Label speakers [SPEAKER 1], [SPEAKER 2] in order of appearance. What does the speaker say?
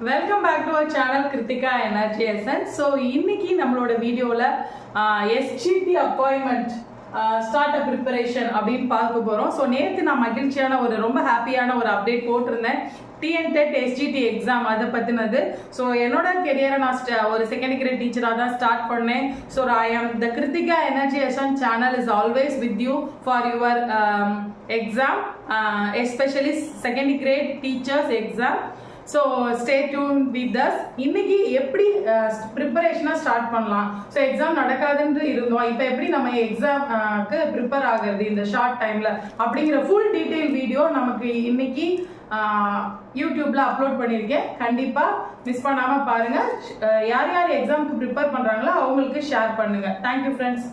[SPEAKER 1] Welcome back to our channel Kritika Energy Essence. So இன்னைக்கு நம்மளோட வீடியோல SGT appointment startup preparation அப்படின்னு பார்க்க போறோம். ஸோ நேற்று நான் மகிழ்ச்சியான ரொம்ப ஹாப்பியான ஒரு அப்டேட் போட்டிருந்தேன். TNTET SGT எக்ஸாம் அதை பற்றினது. ஸோ என்னோட கெரியரை நான் ஒரு செகண்ட் கிரேட் டீச்சராக தான் ஸ்டார்ட் பண்ணேன். So I am the Krithika energy essence channel is always with you for your exam, especially second grade teachers exam. So stay tune with us. இன்னைக்கு எப்படி ப்ரிப்பரேஷனாக ஸ்டார்ட் பண்ணலாம், ஸோ எக்ஸாம் நடக்காதுன்னு இருந்தோம், இப்போ எப்படி நம்ம எக்ஸாம்க்கு ப்ரிப்பேர் ஆகுறது இந்த ஷார்ட் டைமில் அப்படிங்கிற ஃபுல் டீட்டெயில் வீடியோ நமக்கு இன்னைக்கு யூடியூப்ல அப்லோட் பண்ணியிருக்கேன். கண்டிப்பாக மிஸ் பண்ணாமல் பாருங்கள். யார் யார் எக்ஸாமுக்கு ப்ரிப்பேர் பண்ணுறாங்களோ அவங்களுக்கு ஷேர் பண்ணுங்கள். Thank you friends.